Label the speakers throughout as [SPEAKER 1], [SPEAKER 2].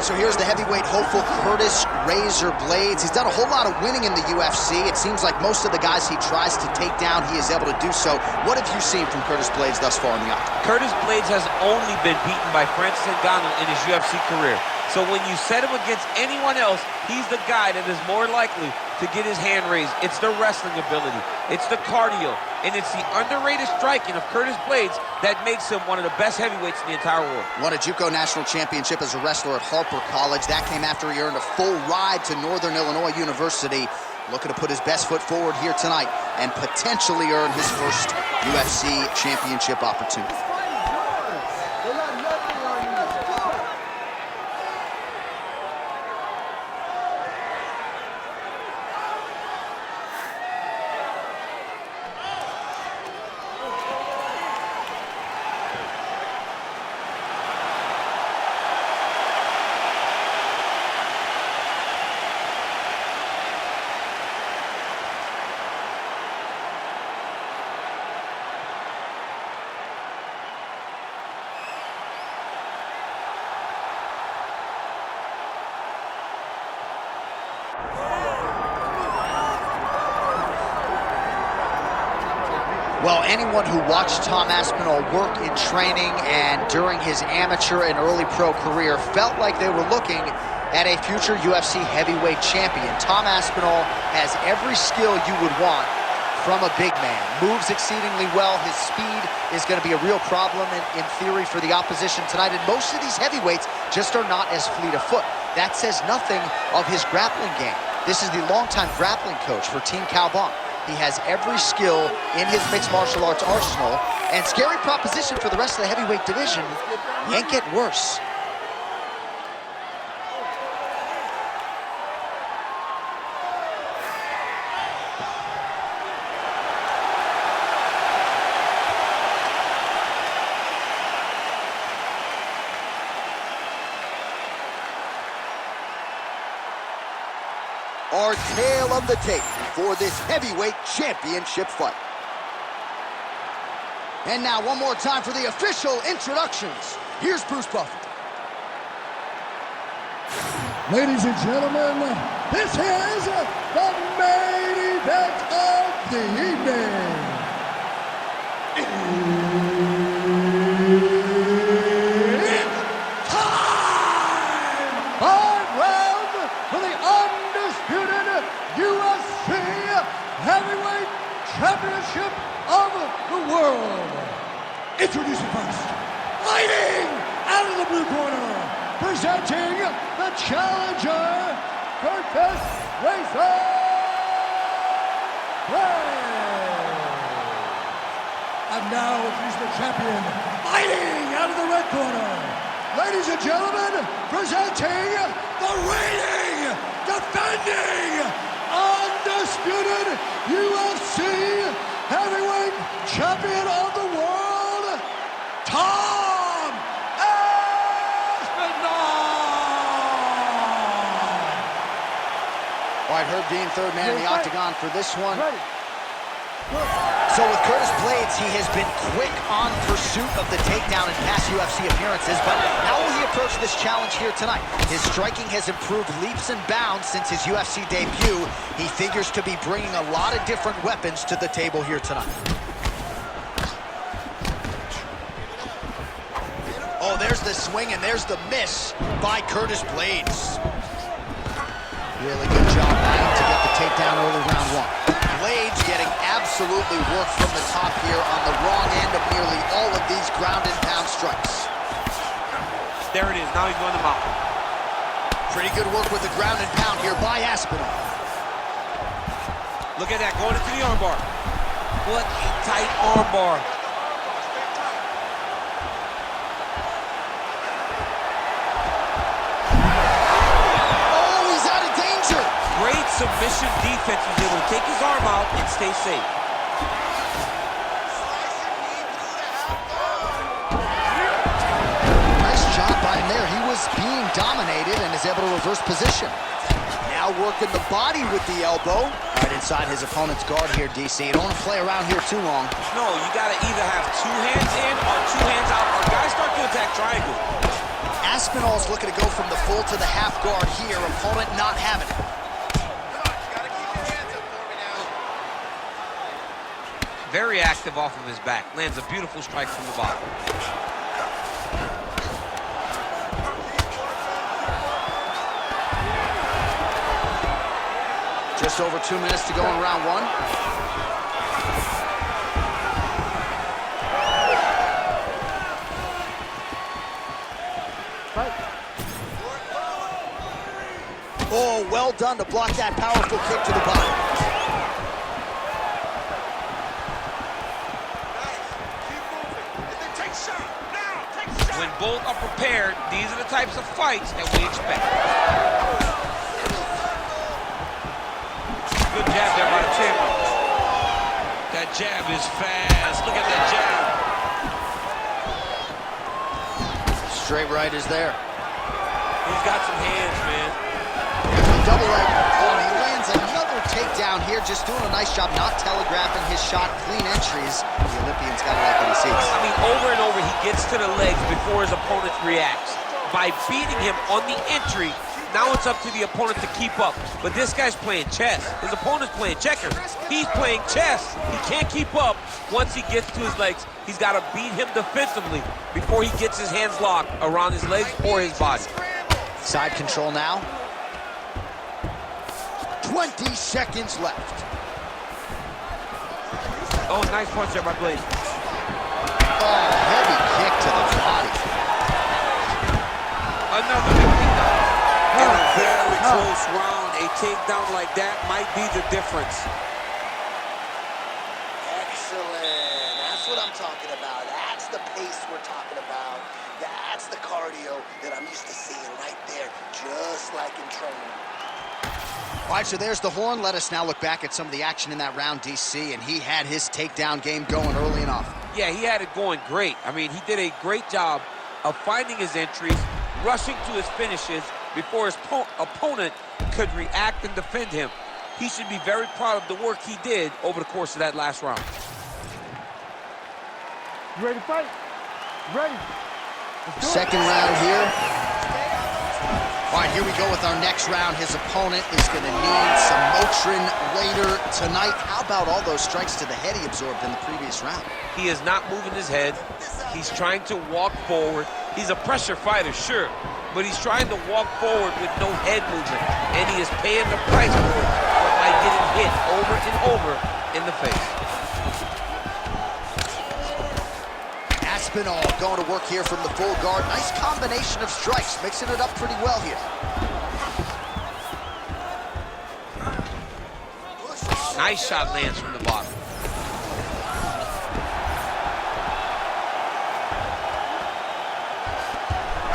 [SPEAKER 1] right, so here's the heavyweight hopeful, Curtis "Razor" Blaydes. He's done a whole lot of winning in the UFC. It seems like most of the guys he tries to take down, he is able to do so. What have you seen from Curtis Blaydes thus far in the octagon?
[SPEAKER 2] Curtis Blaydes has only been beaten by Francis Ngannou in his UFC career. So when you set him against anyone else, he's the guy that is more likely to get his hand raised. It's the wrestling ability, it's the cardio, and it's the underrated striking of Curtis Blaydes that makes him one of the best heavyweights in the entire world.
[SPEAKER 1] Won a JUCO national championship as a wrestler at Harper College. That came after he earned a full ride to Northern Illinois University. Looking to put his best foot forward here tonight and potentially earn his first UFC championship opportunity. Well, anyone who watched Tom Aspinall work in training and during his amateur and early pro career felt like they were looking at a future UFC heavyweight champion. Tom Aspinall has every skill you would want from a big man. Moves exceedingly well. His speed is going to be a real problem in theory for the opposition tonight. And most of these heavyweights just are not as fleet of foot. That says nothing of his grappling game. This is the longtime grappling coach for Team Calbon. He has every skill in his mixed martial arts arsenal, and scary proposition for the rest of the heavyweight division. He ain't getting worse. Our tale of the tape for this heavyweight championship fight. And now one more time for the official introductions. Here's Bruce Buffer.
[SPEAKER 3] Ladies and gentlemen, this is the main event of the evening. It's time! 5 rounds for the undisputed UFC Heavyweight Championship of the world. Introducing first, fighting out of the blue corner, presenting the challenger, Curtis "Razor" Blaydes. And now introducing the champion, fighting out of the red corner. Ladies and gentlemen, presenting the reigning, defending, undisputed UFC Heavyweight Champion of the world, Tom Aspinall!
[SPEAKER 1] All right, Herb Dean, third man in the octagon for this one. So with Curtis Blaydes, he has been quick on pursuit of the takedown in past UFC appearances, but how will he approach this challenge here tonight? His striking has improved leaps and bounds since his UFC debut. He figures to be bringing a lot of different weapons to the table here tonight. Oh, there's the swing and there's the miss by Curtis Blaydes. Really good job to get the takedown early round one. Blaydes getting absolutely worked from the top here on the wrong end of nearly all of these ground and pound strikes.
[SPEAKER 2] There it is, now he's going to mount.
[SPEAKER 1] Pretty good work with the ground and pound here by Aspinall.
[SPEAKER 2] Look at that, going into the armbar. What a tight armbar.
[SPEAKER 1] Oh, he's out of danger.
[SPEAKER 2] Great submission defense. He's able to take his arm out and stay safe.
[SPEAKER 1] Nice job by him there. He was being dominated and is able to reverse position. Now working the body with the elbow. Right inside his opponent's guard here, DC. You don't want to play around here too long.
[SPEAKER 2] No, you got to either have 2 hands in or 2 hands out, or guys start to attack triangle.
[SPEAKER 1] Aspinall's looking to go from the full to the half guard here. Opponent not having it.
[SPEAKER 2] Very active off of his back. Lands a beautiful strike from the bottom.
[SPEAKER 1] Just over 2 minutes to go in round one. Oh, well done to block that powerful kick to the body.
[SPEAKER 2] When both are prepared, these are the types of fights that we expect. Good jab there by the champion. That jab is fast. Look at that jab.
[SPEAKER 1] Straight right is there.
[SPEAKER 2] He's got some hands, man.
[SPEAKER 1] Double leg. Oh, he lands another takedown here, just doing a nice job not telegraphing his shot. Clean entries. The Olympian's got to like what he sees.
[SPEAKER 2] I mean, over and over, he gets to the legs before his opponent reacts. By beating him on the entry, now it's up to the opponent to keep up. But this guy's playing chess. His opponent's playing checkers. He's playing chess. He can't keep up. Once he gets to his legs, he's got to beat him defensively before he gets his hands locked around his legs or his body.
[SPEAKER 1] Side control now. 20 seconds left.
[SPEAKER 2] Oh, nice punch there by Blaydes.
[SPEAKER 1] Oh, heavy kick to the body.
[SPEAKER 2] Another big takedown. In a very close round, a takedown like that might be the difference.
[SPEAKER 4] Excellent. That's what I'm talking about. That's the pace we're talking about. That's the cardio that I'm used to seeing right there, just like in training.
[SPEAKER 1] All right, so there's the horn. Let us now look back at some of the action in that round, DC, and he had his takedown game going early and often.
[SPEAKER 2] Yeah, he had it going great. I mean, he did a great job of finding his entries, rushing to his finishes before his opponent could react and defend him. He should be very proud of the work he did over the course of that last round.
[SPEAKER 3] You ready to fight? Ready.
[SPEAKER 1] Second round here. All right, here we go with our next round. His opponent is going to need some Motrin later tonight. How about all those strikes to the head he absorbed in the previous round?
[SPEAKER 2] He is not moving his head. He's trying to walk forward. He's a pressure fighter, sure, but he's trying to walk forward with no head movement, and he is paying the price for it by getting hit over and over in the face.
[SPEAKER 1] Aspinall going to work here from the full guard. Nice combination of strikes, mixing it up pretty well here.
[SPEAKER 2] Nice shot lands from the bottom.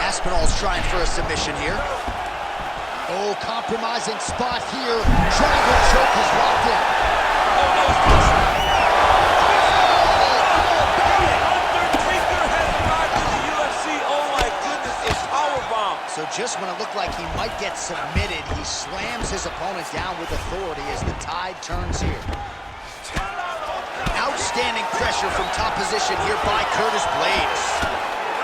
[SPEAKER 1] Aspinall's trying for a submission here. Oh, compromising spot here. Triangle choke is locked in.
[SPEAKER 2] Oh, no, it's close.
[SPEAKER 1] So just when it looked like he might get submitted, he slams his opponent down with authority as the tide turns here. Outstanding pressure from top position here by Curtis Blaydes.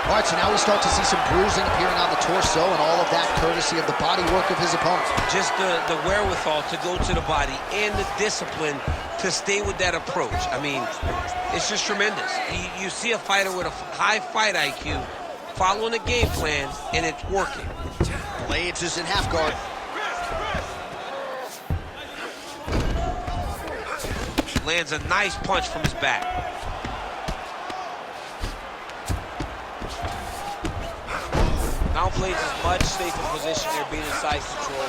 [SPEAKER 1] All right, so now we start to see some bruising appearing on the torso, and all of that courtesy of the body work of his opponent.
[SPEAKER 2] Just the wherewithal to go to the body and the discipline to stay with that approach. I mean, it's just tremendous. You see a fighter with a high fight IQ following a game plan, and it's working.
[SPEAKER 1] Blaydes is in half guard.
[SPEAKER 2] Lands a nice punch from his back. Now Blaydes is much safer position here, being in side control.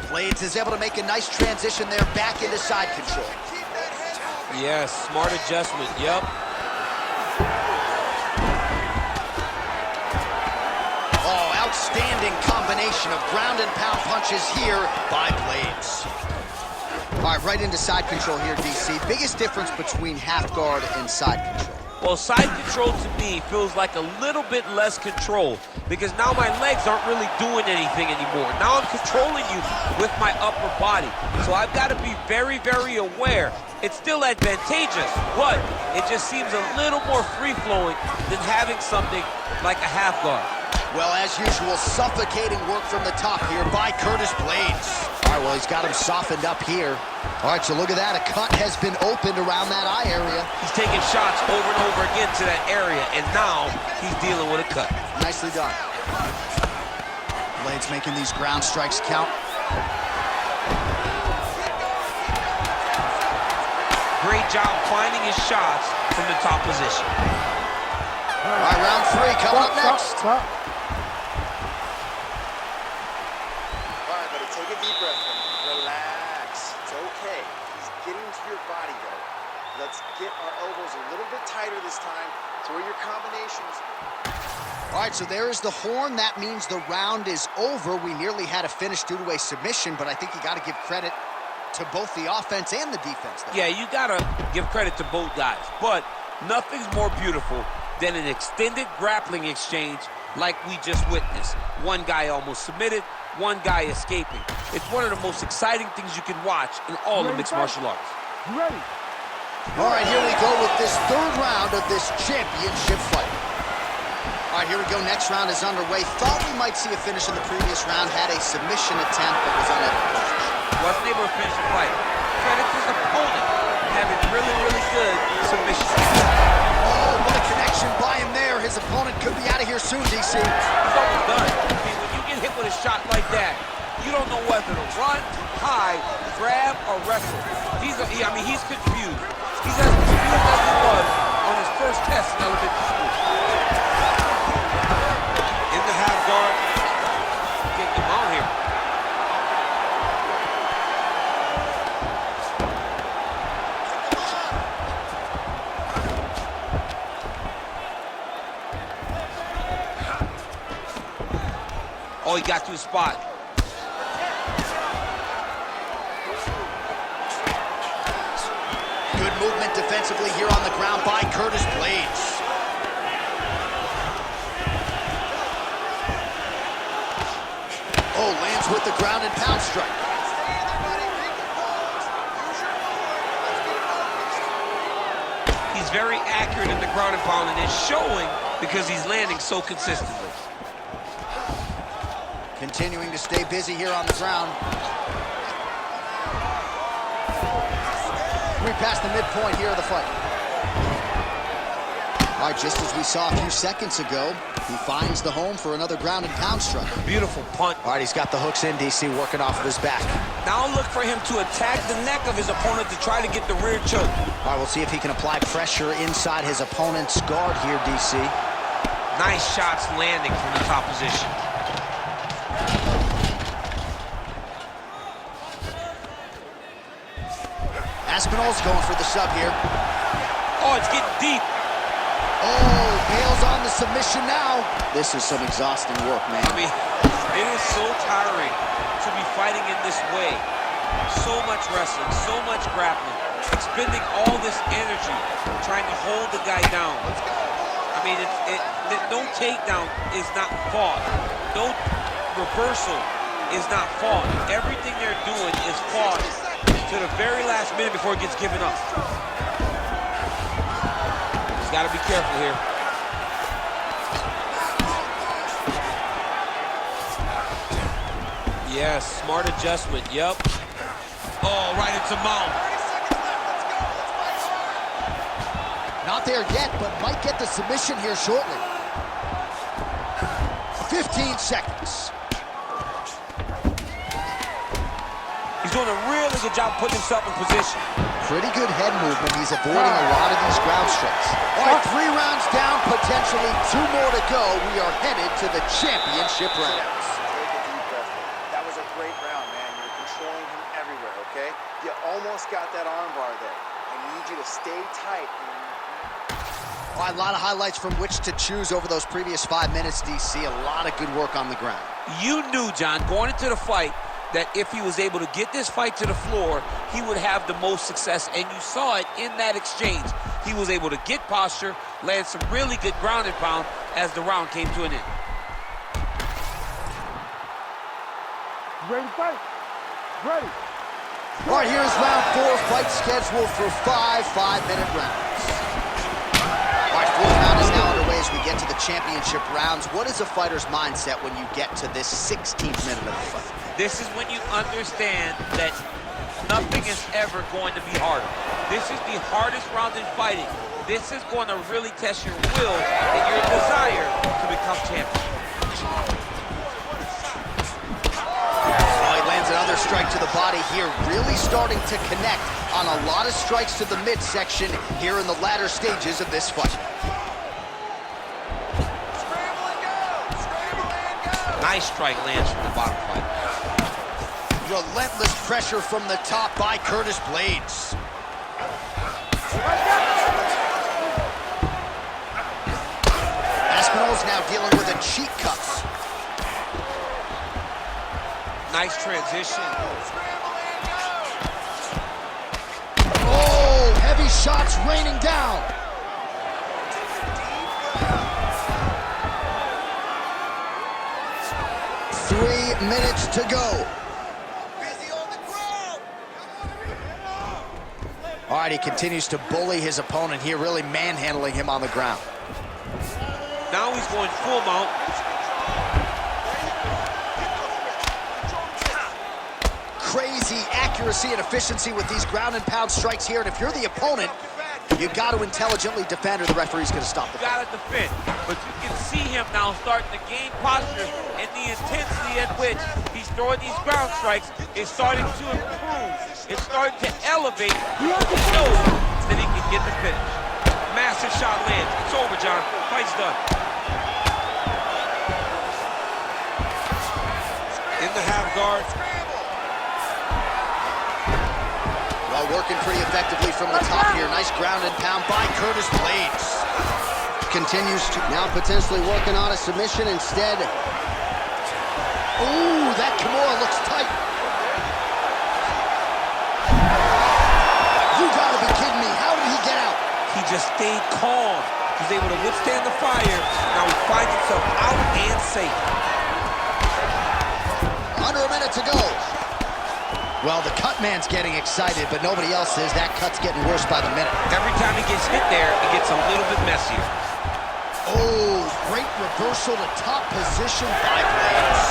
[SPEAKER 1] Blaydes is able to make a nice transition there back into side control.
[SPEAKER 2] Yes, smart adjustment, yep.
[SPEAKER 1] Outstanding combination of ground and pound punches here by Blaydes. All right, right into side control here, DC. Biggest difference between half guard and side control?
[SPEAKER 2] Well, side control to me feels like a little bit less control because now my legs aren't really doing anything anymore. Now I'm controlling you with my upper body. So I've got to be very, very aware. It's still advantageous, but it just seems a little more free-flowing than having something like a half guard.
[SPEAKER 1] Well, as usual, suffocating work from the top here by Curtis Blaydes. All right, well, he's got him softened up here. All right, so look at that. A cut has been opened around that eye area.
[SPEAKER 2] He's taking shots over and over again to that area, and now he's dealing with a cut.
[SPEAKER 1] Nicely done. Blaydes making these ground strikes count.
[SPEAKER 2] Great job finding his shots from the top position.
[SPEAKER 1] All right, round 3 coming up next.
[SPEAKER 4] All right, buddy, take a deep breath. Relax. It's okay. He's getting to your body, though. Let's get our elbows a little bit tighter this time. Throw your combinations.
[SPEAKER 1] All right, so there is the horn. That means the round is over. We nearly had a finish due to a submission, but I think you got to give credit to both the offense and the defense there.
[SPEAKER 2] Yeah, you got to give credit to both guys, but nothing's more beautiful than an extended grappling exchange like we just witnessed. One guy almost submitted, one guy escaping. It's one of the most exciting things you can watch in all of mixed martial arts.
[SPEAKER 3] You ready?
[SPEAKER 1] All right, here we go with this 3rd round of this championship fight. All right, here we go. Next round is underway. Thought we might see a finish in the previous round. Had a submission attempt, but was unable to finish.
[SPEAKER 2] Wasn't able to finish the fight. Credit to his opponent having really, really good submission.
[SPEAKER 1] Oh, what a connection by him there. His opponent could be out of here soon, DC.
[SPEAKER 2] He's almost done. I mean, when you get hit with a shot like that, you don't know whether to run, hide, grab, or wrestle. He's confused. He's as confused as he was on his first test in elementary school. In the half guard, getting him out here. Oh, he got to his spot.
[SPEAKER 1] Good movement defensively here on the ground by Curtis Blaydes. Oh, lands with the ground and pound strike.
[SPEAKER 2] He's very accurate in the ground and pound, and it's showing because he's landing so consistently.
[SPEAKER 1] Continuing to stay busy here on the ground. We're past the midpoint here of the fight. All right, just as we saw a few seconds ago, he finds the home for another ground and pound strike.
[SPEAKER 2] Beautiful punt.
[SPEAKER 1] All right, he's got the hooks in, DC, working off of his back.
[SPEAKER 2] Now look for him to attack the neck of his opponent to try to get the rear choke.
[SPEAKER 1] All right, we'll see if he can apply pressure inside his opponent's guard here, DC.
[SPEAKER 2] Nice shots landing from the top position.
[SPEAKER 1] Aspinall's going for the sub here.
[SPEAKER 2] Oh, it's getting deep.
[SPEAKER 1] Oh, nails on the submission now. This is some exhausting work, man.
[SPEAKER 2] I mean, it is so tiring to be fighting in this way. So much wrestling, so much grappling, expending all this energy trying to hold the guy down. I mean, no takedown is not fought. No reversal is not fought. Everything they're doing is fought to the very last minute before it gets given up. He's got to be careful here. Yes, smart adjustment, yep. Oh, right into mount.
[SPEAKER 1] Not there yet, but might get the submission here shortly. 15 seconds.
[SPEAKER 2] He's doing a really good job putting himself in position.
[SPEAKER 1] Pretty good head movement. He's avoiding a lot of these ground strikes. All right, 3 rounds down, potentially 2 more to go. We are headed to the championship rounds.
[SPEAKER 4] Take a deep breath. That was a great round, man. You're controlling him everywhere, okay? You almost got that arm bar there. I need you to stay tight.
[SPEAKER 1] All right, a lot of highlights from which to choose over those previous 5 minutes, DC. A lot of good work on the ground.
[SPEAKER 2] You knew, John, going into the fight, that if he was able to get this fight to the floor, he would have the most success, and you saw it in that exchange. He was able to get posture, land some really good ground and pound as the round came to an end.
[SPEAKER 3] Ready to fight? Ready.
[SPEAKER 1] All right, here's round 4, fight scheduled for 5 5-minute rounds. All right, 4th round is now underway as we get to the championship rounds. What is a fighter's mindset when you get to this 16th minute of the fight?
[SPEAKER 2] This is when you understand that nothing is ever going to be harder. This is the hardest round in fighting. This is going to really test your will and your desire to become champion.
[SPEAKER 1] Lands another strike to the body here, really starting to connect on a lot of strikes to the midsection here in the latter stages of this fight.
[SPEAKER 2] Nice strike lands from the bottom fighter.
[SPEAKER 1] Relentless pressure from the top by Curtis Blaydes. Aspinall's now dealing with a cheek cuffs.
[SPEAKER 2] Nice transition.
[SPEAKER 1] Oh, heavy shots raining down. Three minutes to go. All right, he continues to bully his opponent here, really manhandling him on the ground.
[SPEAKER 2] Now he's going full mount.
[SPEAKER 1] Crazy accuracy and efficiency with these ground and pound strikes here. And if you're the opponent, you got to intelligently defend or the referee's going to stop the fight.
[SPEAKER 2] Got to defend. But you can see him now starting to gain posture, and the intensity at which he's throwing these ground strikes is starting to improve. It's starting to elevate. He knows that he can get the finish. Massive shot lands. It's over, John. Fight's done. In the half guard.
[SPEAKER 1] Well, working pretty effectively from the top here. Nice ground and pound by Curtis Blaydes. Continues to now potentially working on a submission instead. Ooh, that Kimura looks tight. You gotta be kidding me. How did he get out?
[SPEAKER 2] He just stayed calm. He's able to withstand the fire. Now he finds himself out and safe.
[SPEAKER 1] Under a minute to go. Well, the cut man's getting excited, but nobody else is. That cut's getting worse by the minute.
[SPEAKER 2] Every time he gets hit there, it gets a little bit messier.
[SPEAKER 1] Oh, great reversal to top position by Blaydes.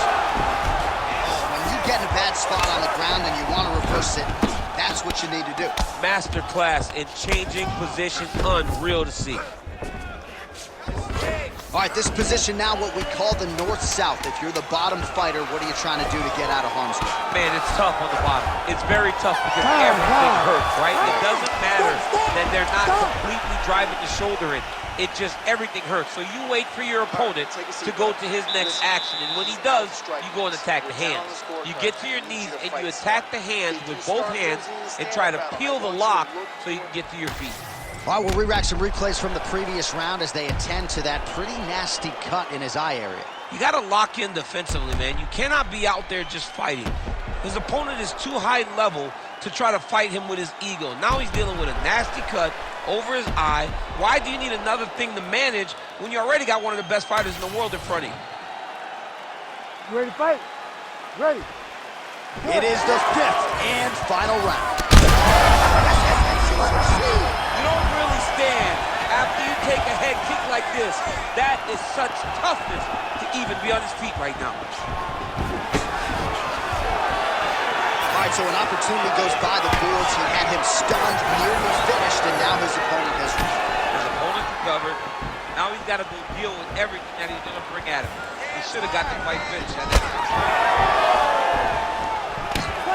[SPEAKER 1] Oh, when you get in a bad spot on the ground and you want to reverse it, that's what you need to do.
[SPEAKER 2] Masterclass in changing position, unreal to see.
[SPEAKER 1] All right, this position now what we call the north-south. If you're the bottom fighter, what are you trying to do to get out of harm's way?
[SPEAKER 2] Man, it's tough on the bottom. It's very tough because everything hurts, right? It doesn't matter that they're not completely driving the shoulder in. It just, everything hurts. So you wait for your opponent to go to his next action. And when he does, you go and attack the hands. You get to your knees and you attack the hands with both hands and try to peel the lock so you can get to your feet.
[SPEAKER 1] All right, we'll re-rack some replays from the previous round as they attend to that pretty nasty cut in his eye area.
[SPEAKER 2] You got to lock in defensively, man. You cannot be out there just fighting. His opponent is too high level to try to fight him with his ego. Now he's dealing with a nasty cut over his eye. Why do you need another thing to manage when you already got one of the best fighters in the world in front of you?
[SPEAKER 3] You ready to fight? Ready.
[SPEAKER 1] It is the 5th and final round.
[SPEAKER 2] You don't really stand after you take a head kick like this. That is such toughness to even be on his feet right now.
[SPEAKER 1] All right, so an opportunity goes by the boards. He had him stunned, nearly finished, and now his opponent has recovered.
[SPEAKER 2] His opponent recovered. Now he's got to go deal with everything that he's going to bring at him. He should have got the fight finished at that point.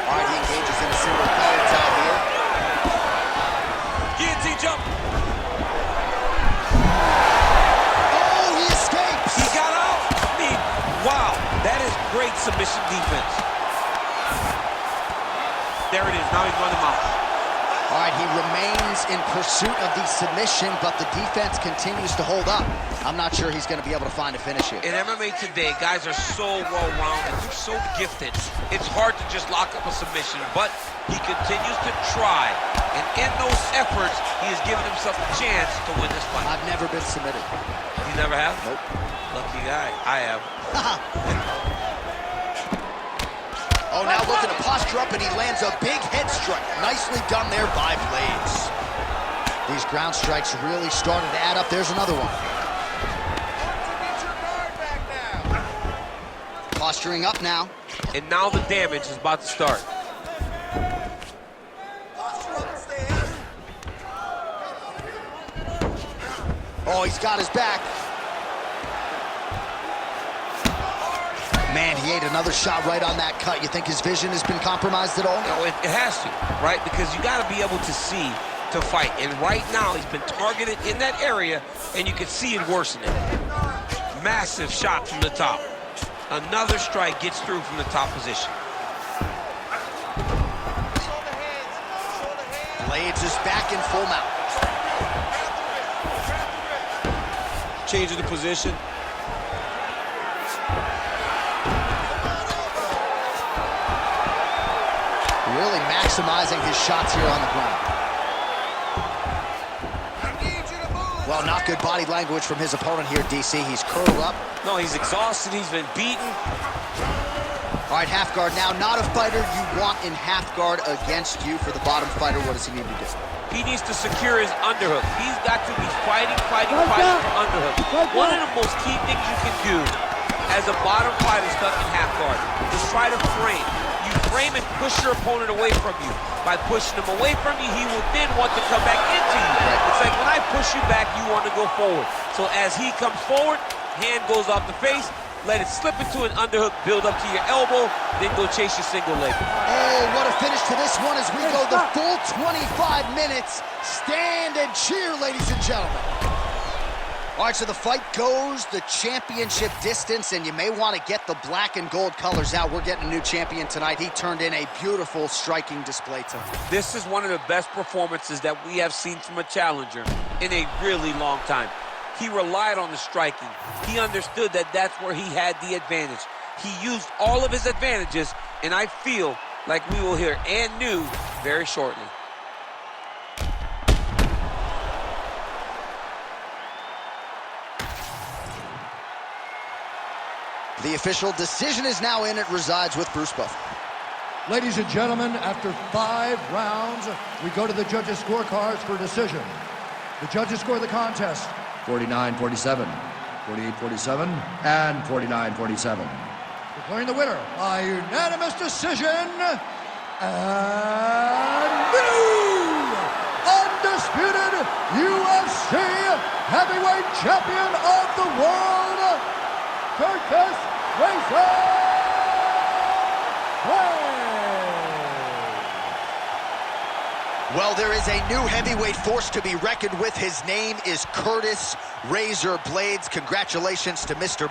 [SPEAKER 1] All right, he engages in a single collar tie here.
[SPEAKER 2] Guillotine jump.
[SPEAKER 1] Oh, he escapes.
[SPEAKER 2] He got out. I mean, wow, that is great submission defense. There it is. Now he's running him out.
[SPEAKER 1] All right, he remains in pursuit of the submission, but the defense continues to hold up. I'm not sure he's going to be able to find a finish here.
[SPEAKER 2] In MMA today, guys are so well-rounded. They're so gifted. It's hard to just lock up a submission, but he continues to try. And in those efforts, he has given himself a chance to win this fight.
[SPEAKER 1] I've never been submitted.
[SPEAKER 2] You never have?
[SPEAKER 1] Nope.
[SPEAKER 2] Lucky guy. I have.
[SPEAKER 1] Oh, now looking to posture up, and he lands a big head strike. Nicely done there by Blaydes. These ground strikes really started to add up. There's another one. Posturing up now.
[SPEAKER 2] And now the damage is about to start.
[SPEAKER 1] Oh, he's got his back. Man, he ate another shot right on that cut. You think his vision has been compromised at all?
[SPEAKER 2] No, it has to, right? Because you got to be able to see to fight. And right now, he's been targeted in that area, and you can see it worsening. Massive shot from the top. Another strike gets through from the top position.
[SPEAKER 1] Blaydes is back in full mount.
[SPEAKER 2] Changing the position.
[SPEAKER 1] Really maximizing his shots here on the ground. Well, not good body language from his opponent here, DC. He's curled up.
[SPEAKER 2] No, he's exhausted. He's been beaten.
[SPEAKER 1] All right, half guard now. Not a fighter you want in half guard against you. For the bottom fighter, what does he need to do?
[SPEAKER 2] He needs to secure his underhook. He's got to be fighting for underhook. One of the most key things you can do as a bottom fighter stuck in half guard is try to frame. You frame and push your opponent away from you. By pushing him away from you, he will then want to come back into you. It's like when I push you back, you want to go forward. So as he comes forward, hand goes off the face, let it slip into an underhook, build up to your elbow, then go chase your single leg.
[SPEAKER 1] Oh, what a finish to this one as we go the full 25 minutes. Stand and cheer, ladies and gentlemen. All right, so the fight goes the championship distance, and you may want to get the black and gold colors out. We're getting a new champion tonight. He turned in a beautiful striking display tonight.
[SPEAKER 2] This is one of the best performances that we have seen from a challenger in a really long time. He relied on the striking. He understood that that's where he had the advantage. He used all of his advantages, and I feel like we will hear and new very shortly.
[SPEAKER 1] The official decision is now in. It resides with Bruce Buffer.
[SPEAKER 3] Ladies and gentlemen, after 5 rounds, we go to the judges' scorecards for decision. The judges score the contest 49-47, 48-47, and 49-47. Declaring the winner by unanimous decision, and new undisputed UFC heavyweight champion of the world, Curtis
[SPEAKER 1] Well, there is a new heavyweight force to be reckoned with. His name is Curtis Razor Blaydes. Congratulations to Mr.